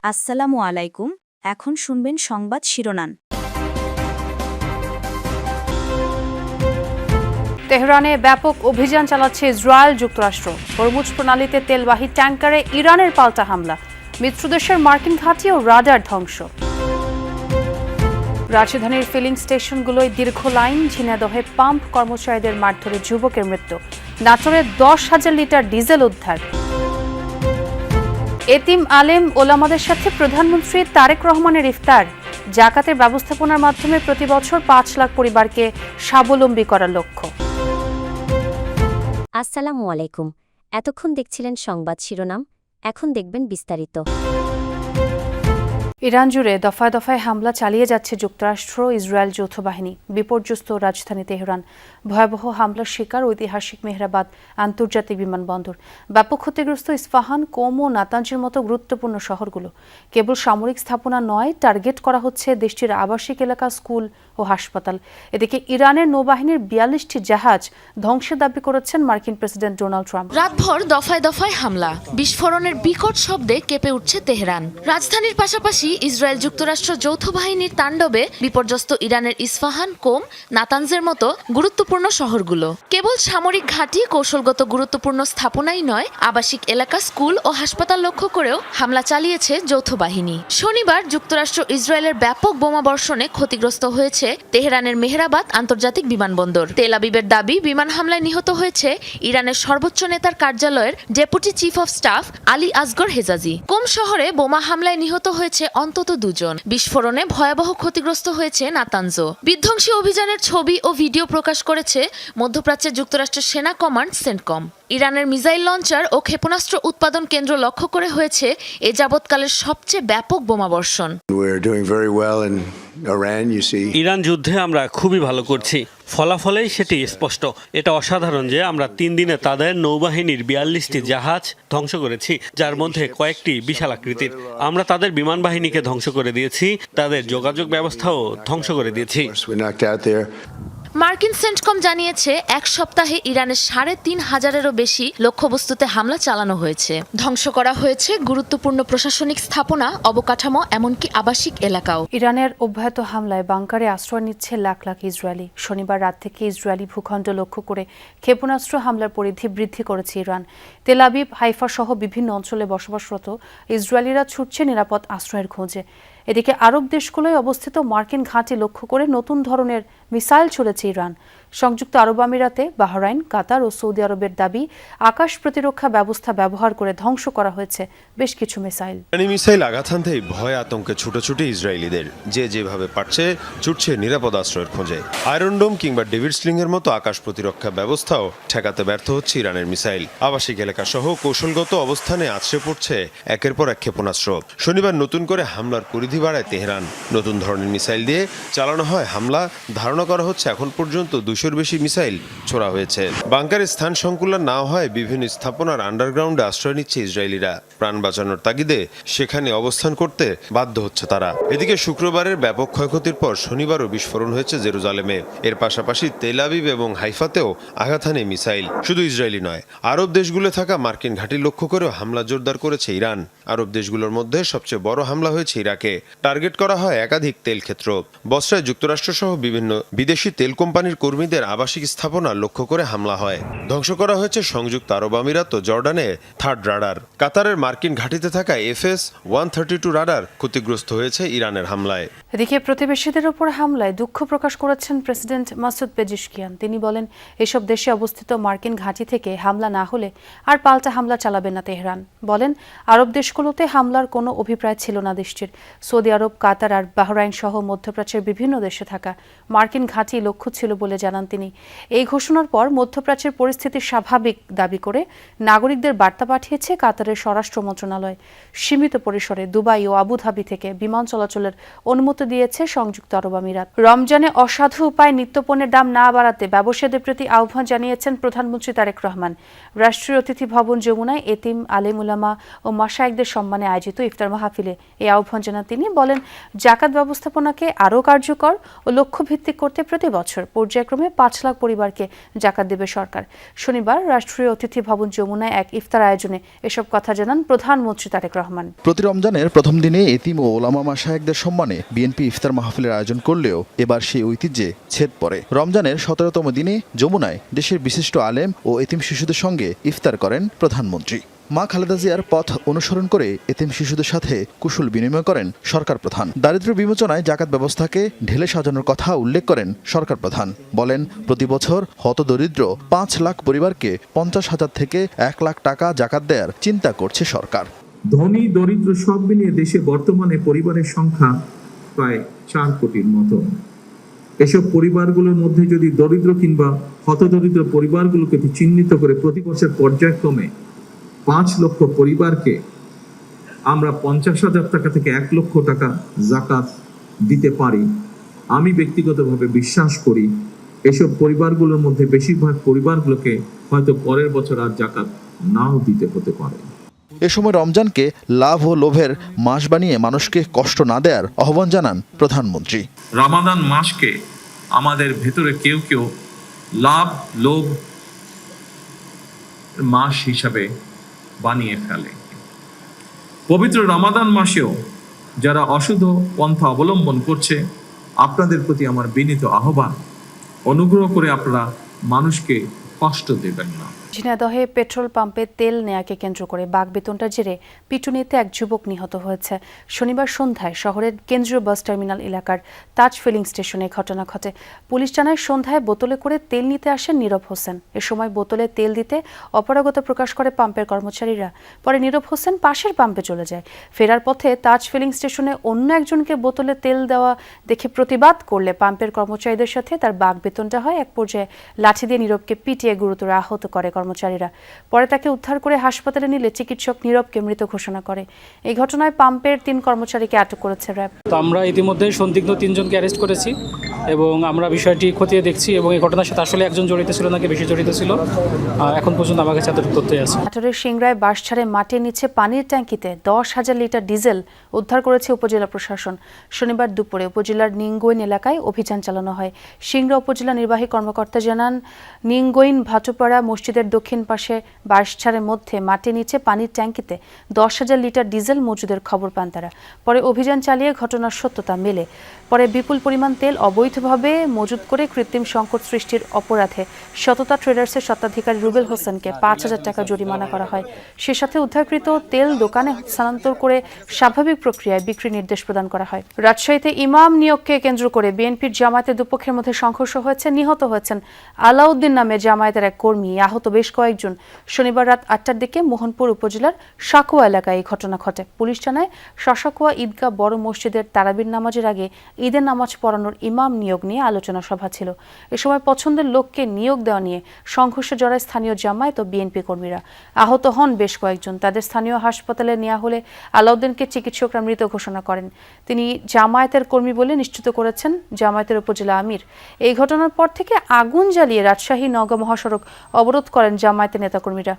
আসসালামু আলাইকুম। এখন শুনবেন সংবাদ শিরোনাম। তেহরানে ব্যাপক অভিযান চালাচ্ছে ইসরায়েল যুক্তরাষ্ট্র। হরমুজ প্রণালীতে তেলবাহী ট্যাঙ্কারে ইরানের পাল্টা হামলা। মিত্রদেশের মার্কিন ঘাঁটি ও রাডার ধ্বংস। রাজধানীর ফিলিং স্টেশনগুলোয় দীর্ঘ লাইন, ঝিনাইদহে পাম্প কর্মচারীদের মারধরে যুবকের মৃত্যু। নাটোরে 10,000 লিটার ডিজেল উদ্ধার। এতিম আলেম ওলামাদের সাথে প্রধানমন্ত্রী তারেক রহমানের ইফতার। জাকাতের ব্যবস্থাপনার মাধ্যমে প্রতি বছর 5 লাখ পরিবারকে স্বাবলম্বী করার লক্ষ্য। আসসালামু আলাইকুম। এতক্ষণ দেখছিলেন সংবাদ শিরোনাম, এখন দেখবেন বিস্তারিত। ইরান জুড়ে দফায় দফায় হামলা চালিয়ে যাচ্ছে যুক্তরাষ্ট্র ইসরায়েল যৌথ বাহিনী। বিপর্যস্ত রাজধানী তেহরান, ভয়াবহ হামলার শিকার ঐতিহাসিক মেহরাবাদ আন্তর্জাতিক বিমানবন্দর, ব্যাপক ক্ষতিগ্রস্ত ইস্পাহান, কোম ও নাতাঞ্জের মতো গুরুত্বপূর্ণ শহরগুলো। কেবল সামরিক স্থাপনা নয়, টার্গেট করা হচ্ছে দেশটির আবাসিক এলাকা, স্কুল ও হাসপাতাল। এদিকে ইরানের নৌবাহিনীর 42টি জাহাজ ধ্বংসের দাবি করেছেন মার্কিন প্রেসিডেন্ট ডোনাল্ড ট্রাম্প। রাতভর দফায় দফায় হামলা, বিস্ফোরণের বিকট শব্দে কেঁপে উঠছে তেহরান। রাজধানীর পাশাপাশি ইসরায়েল যুক্তরাষ্ট্র যৌথ বাহিনীর তাণ্ডবে বিপর্যস্ত ইরানের ইস্পাহান, কোম, নাতানজের মতো গুরুত্বপূর্ণ শহরগুলো। কেবল সামরিক ঘাঁটি, কৌশলগত গুরুত্বপূর্ণ স্থাপনাই নয়, আবাসিক এলাকা, স্কুল ও হাসপাতাল লক্ষ্য করেও হামলা চালিয়েছে যৌথ বাহিনী। শনিবার যুক্তরাষ্ট্র ইসরায়েলের ব্যাপক বোমাবর্ষণে ক্ষতিগ্রস্ত হয়েছে তেহরানের মেহরাবাদ আন্তর্জাতিক বিমানবন্দর। তেল আবিবের দাবি, বিমান হামলায় নিহত হয়েছে ইরানের সর্বোচ্চ নেতার কার্যালয়ের deputy chief of staff Ali Asghar Hejazi. Qom শহরে বোমা হামলায় নিহত হয়েছে অন্তত 2 জন। বিস্ফোরণে ভয়াবহ ক্ষতিগ্রস্ত হয়েছে নাতানজ। বিধ্বংসী অভিযানের ছবি ও ভিডিও প্রকাশ করেছে মধ্যপ্রাচ্যের যুক্তরাষ্ট্রের সেনা কমান্ড সেন্টকম। ইরানের মিসাইল লঞ্চার ও ক্ষেপণাস্ত্র উৎপাদন কেন্দ্র লক্ষ্য করে হয়েছে এ যাবৎকালের সবচেয়ে ব্যাপক বোমাবর্ষণ। ইরান যুদ্ধে আমরা খুবই ভালো করছি, ফলাফলেই সেটি স্পষ্ট। এটা অসাধারণ যে আমরা 3 দিনে তাদের নৌবাহিনীর 42টি জাহাজ ধ্বংস করেছি, যার মধ্যে কয়েকটি বিশাল আকৃতির। আমরা তাদের বিমান বাহিনীকে ধ্বংস করে দিয়েছি, তাদের যোগাযোগ ব্যবস্থাও ধ্বংস করে দিয়েছি। মার্কিন সেন্টকম জানিয়েছে 1 সপ্তাহে ইরানের 3,500-এরও বেশি লক্ষ্যবস্তুতে হামলা চালানো হয়েছে। ধ্বংস করা হয়েছে গুরুত্বপূর্ণ প্রশাসনিক স্থাপনা, অবকাঠামো, এমনকি আবাসিক এলাকাও। ইরানের অব্যাহত হামলায় বাংকারে আশ্রয় নিচ্ছে লাখ লাখ ইসরায়েলি। শনিবার রাত থেকে ইসরায়েলি ভূখণ্ড লক্ষ্য করে ক্ষেপণাস্ত্র হামলার পরিধি বৃদ্ধি করেছে ইরান। তেল আবিব, হাইফা সহ বিভিন্ন অঞ্চলে বসবাসরত ইসরায়েলিরা ছুটছে নিরাপদ আশ্রয়ের খোঁজে। এদিকে আরব দেশগুলোয় অবস্থিত মার্কিন ঘাঁটি লক্ষ্য করে নতুন ধরনের মিসাইল ছুড়েছে ইরান। সংযুক্ত আরব আমিরাতে, বাহরাইন, কাতার ও সৌদি আরবের দাবি, আকাশ প্রতিরক্ষা ব্যবস্থা ব্যবহার করে ধ্বংস করা হয়েছে বেশ কিছু মিসাইল। মিসাইল আঘাত হানতেই ভয় আতঙ্কে ছুটোছুটি ইসরায়েলিদের। যে যেভাবে পারছে ছুটছে নিরাপদ আশ্রয়ের খোঁজে। আয়রন ডোম কিংবা ডেভিড স্লিং এর মতো আকাশ প্রতিরক্ষা ব্যবস্থাও ঠেকাতে ব্যর্থ হচ্ছে ইরানের মিসাইল। আবাসিক এলাকা সহ কৌশলগত অবস্থানে আছড়ে পড়ছে একের পর এক ক্ষেপণাস্ত্র। শনিবার নতুন করে হামলার পরিধি বাড়ায় তেহরান। নতুন ধরনের মিসাইল দিয়ে চালানো হয় হামলা। ধারণা করা হচ্ছে এখন পর্যন্ত 200-এর বেশি মিসাইল ছোড়া হয়েছে। বাংকারের স্থান সংকুলন না হয় বিভিন্ন স্থাপনার আন্ডারগ্রাউন্ডে আশ্রয় নিচ্ছে ইসরায়েলিরা। প্রাণ বাঁচানোর তাগিদে সেখানে অবস্থান করতে বাধ্য হচ্ছে তারা। এদিকে শুক্রবারের ব্যাপক ক্ষয়ক্ষতির পর শনিবারও বিস্ফোরণ হয়েছে জেরুজালেমে। এর পাশাপাশি তেল আবিব এবং হাইফাতেও আঘাত হানে মিসাইল। শুধু ইসরায়েলি নয়, আরব দেশগুলো থাকা মার্কিন ঘাঁটি লক্ষ্য করেও হামলা জোরদার করেছে ইরান। আরব দেশগুলোর মধ্যে সবচেয়ে বড় হামলা হয়েছে ইরাকে। টার্গেট করা হয় একাধিক তেল ক্ষেত্র। বসরায় যুক্তরাষ্ট্র সহ বিভিন্ন বিদেশি তেল কোম্পানির কর্মীদের আবাসিক স্থাপনা লক্ষ্য করে হামলা হয়। ধ্বংস করা হয়েছে সংযুক্ত আরব আমিরাত ও জর্ডানে 3rd রাডার। কাতারের মার্কিন ঘাঁটিতে থাকা FS-132 রাডার ক্ষতিগ্রস্ত হয়েছে ইরানের হামলায়। এদিকে প্রতিবেশীদের উপর হামলায় দুঃখ প্রকাশ করেছেন প্রেসিডেন্ট মাসুদ পেজিশকিয়ান। তিনি বলেন, এসব দেশে অবস্থিত মার্কিন ঘাঁটি থেকে হামলা না হলে আর পাল্টা হামলা চালাবে না তেহরান। বলেন, আরব দেশগুলোতে হামলার কোনো অভিপ্রায় ছিল না দেশটির। সৌদি আরব, কাতার আর বাহরাইন সহ মধ্যপ্রাচ্যের বিভিন্ন দেশে থাকা মার্কিন ঘাঁটি লক্ষ্য ছিল বলে জানান তিনি। এই ঘোষণার পর মধ্যপ্রাচ্যের পরিস্থিতি স্বাভাবিক দাবি করে নাগরিকদের বার্তা পাঠিয়েছে কাতারের স্বরাষ্ট্র মন্ত্রণালয়। সীমিত পরিসরে দুবাই ও আবুধাবি থেকে বিমান চলাচলের অনুমতি দিয়েছে সংযুক্ত আরব আমিরাত। রমজানে অসাধু উপায়ে নিত্যপণ্যের দাম না বাড়াতে ব্যবসায়ীদের প্রতি আহ্বান জানিয়েছেন প্রধানমন্ত্রী তারেক রহমান। রাষ্ট্রীয় অতিথি ভবন যমুনায় এতিম, আলেম উলামা ও মাশায়েখদের সম্মানে আয়োজিত ইফতার মাহফিলে এই আহ্বান জানান তিনি। বলেন, জাকাত ব্যবস্থাপনাকে আরও কার্যকর ও লক্ষ্যভিত্তিক করতে প্রতি বছর পর্যায়ক্রমে 5 লাখ পরিবারকে জাকাত দেবে সরকার। শনিবার রাষ্ট্রীয় অতিথি ভবন যমুনায় এক ইফতার আয়োজনে এসব কথা জানান প্রধানমন্ত্রী তারেক রহমান। প্রতি রমজানের প্রথম দিনে এতিম ও ওলামা মাশায়েখদের সম্মানে বিএনপি ইফতার মাহফিলের আয়োজন করলেও এবার সেই ঐতিহ্যে ছেদ পড়ে। রমজানের 17তম দিনে যমুনায় দেশের বিশিষ্ট আলেম ও এতিম শিশুদের সঙ্গে ইফতার করেন প্রধানমন্ত্রী। মা খালেদা জিয়ার পথ অনুসরণ করে এতিম শিশুদের সাথে কুশল বিনিময় করেন সরকার প্রধান। দারিদ্র্য বিমোচনায় জাকাত ব্যবস্থাকে ঢেলে সাজানোর কথা উল্লেখ করেন সরকার প্রধান। বলেন, প্রতি বছর হতদরিদ্র 5 লাখ পরিবারকে 50,000 থেকে 1 লাখ টাকা জাকাত দেওয়ার চিন্তা করছে সরকার। ধনী দরিদ্র সব মিলিয়ে দেশে বর্তমানে পরিবারের সংখ্যা প্রায় 4 কোটির মতো। এসব পরিবারগুলোর মধ্যে যদি দরিদ্র কিংবা হতদরিদ্র পরিবারগুলোকে চিহ্নিত করে প্রতি বছর পর্যায়ক্রমে 5 লক্ষ পরিবারকে আমরা 50,000 টাকা থেকে 1 লক্ষ টাকা জাকাত দিতে পারি, আমি ব্যক্তিগতভাবে বিশ্বাস করি এসব পরিবারগুলোর মধ্যে বেশিরভাগ পরিবারগুলোকে হয়তো পরের বছর আর জাকাত নাও দিতে হতে পারে। এ সময় রমজানকে লাভ ও লোভের মাস বানিয়ে মানুষকে কষ্ট না দেওয়ার আহ্বান জানান প্রধানমন্ত্রী। রমাদান মাসকে আমাদের ভেতরে কেউ কেউ লাভ লোভ মাস হিসাবে বানিয়ে ফেলে। পবিত্র রমাদান মাসেও যারা অশুদ্ধ পন্থা অবলম্বন করছে, আপনাদের প্রতি আমার বিনীত আহ্বান, অনুগ্রহ করে আপনারা মানুষকে কষ্ট দেবেন না। ঝিনাইদহে পেট্রোল পাম্পে তেল নেয়াকে কেন্দ্র করে বাকবেতনটার জেরে পিটুনিতে এক যুবক নিহত হয়েছে। শনিবার সন্ধ্যায় শহরের কেন্দ্রীয় বাস টার্মিনাল এলাকার তাজ ফিলিং স্টেশনে ঘটনা ঘটে। পুলিশ জানায়, সন্ধ্যায় বোতলে করে তেল নিতে আসেন নীরব হোসেন। এ সময় বোতলে তেল দিতে অপারগতা প্রকাশ করে পাম্পের কর্মচারীরা। পরে নীরব হোসেন পাশের পাম্পে চলে যায়। ফেরার পথে তাজ ফিলিং স্টেশনে অন্য একজনকে বোতলে তেল দেওয়া দেখে প্রতিবাদ করলে পাম্পের কর্মচারীদের সাথে তার বাকবেতনটা হয়। এক পর্যায়ে লাঠি দিয়ে নীরবকে পিটিয়ে গুরুতর আহত করে কর্মচারীরা। পরে তাকে উদ্ধার করে হাসপাতালে নিলে চিকিৎসক নীরবকে মৃত ঘোষণা করে। এই ঘটনায় পাম্পের 3 কর্মচারীকে আটক করেছে র্যাব। তো আমরা ইতিমধ্যে সন্দিগ্ধ 3 জনকে অ্যারেস্ট করেছি এবং আমরা বিষয়টি খতিয়ে দেখছি এবং এই ঘটনার সাথে আসলে একজন জড়িত ছিল নাকি বেশি জড়িত ছিল, এখন পর্যন্ত আমার কাছে এতটুকু তথ্য আছে। নাটোরের সিংড়ায় বাস ছাড়ে মাটির নিচে পানির ট্যাঙ্কিতে 10,000 লিটার ডিজেল উদ্ধার করেছে উপজেলা প্রশাসন। শনিবার দুপুরে উপজেলার নিঙ্গইন এলাকায় অভিযান চালানো হয়। সিংড়া উপজেলা নির্বাহী কর্মকর্তা জানান, নিঙ্গইন ভাটুপাড়া মসজিদের দক্ষিণ পাশে বাঁশঝাড়ের মধ্যে মাটির নিচে পানির ট্যাঙ্কিতে 10,000 লিটার ডিজেল মজুদের খবর পান তারা। পরে অভিযান চালিয়ে ঘটনার সত্যতা মেলে। পরে বিপুল পরিমাণ তেল অবৈধভাবে মজুত করে কৃত্রিম সংকট সৃষ্টির অপরাধে সততা ট্রেডার্সের স্বত্বাধিকারী রুবেল হোসেনকে 5,000 টাকা জরিমানা করা হয়। সে সাথে উদ্ধারকৃত তেল দোকানে স্থানান্তর করে স্বাভাবিক প্রক্রিয়ায় বিক্রির নির্দেশ প্রদান করা হয়। রাজশাহীতে ইমাম নিয়োগকে কেন্দ্র করে বিএনপির জামায়াতের দুপক্ষের মধ্যে সংঘর্ষ হয়েছে। নিহত হয়েছেন আলাউদ্দিন নামে জামায়াতের এক কর্মী, আহত বেশ কয়েকজন। শনিবার রাত 8টার দিকে মোহনপুর উপজেলার সাকুয়া এলাকায় এই ঘটনা ঘটে। পুলিশ জানায়, সাকুয়া ঈদগাহ বড় মসজিদের তারাবির নামাজের আগে ঈদের নামাজ পড়ানোর ইমাম নিয়োগ নিয়ে আলোচনা সভা ছিল। এ সময় পছন্দের লোককে নিয়োগ দেওয়া নিয়ে সংঘর্ষে জড়ায় স্থানীয় জামায়াত ও বিএনপি কর্মীরা। আহত হন বেশ কয়েকজন। তাদের স্থানীয় হাসপাতালে নেওয়া হলে আলাউদ্দিনকে চিকিৎসকরা মৃত ঘোষণা করেন। তিনি জামায়াতের কর্মী বলে নিশ্চিত করেছেন জামায়াতের উপজেলা আমির। এই ঘটনার পর থেকে আগুন জ্বালিয়ে রাজশাহী নওগাঁ মহাসড়ক অবরোধ করেন জামায়াতের নেতাকর্মীরা।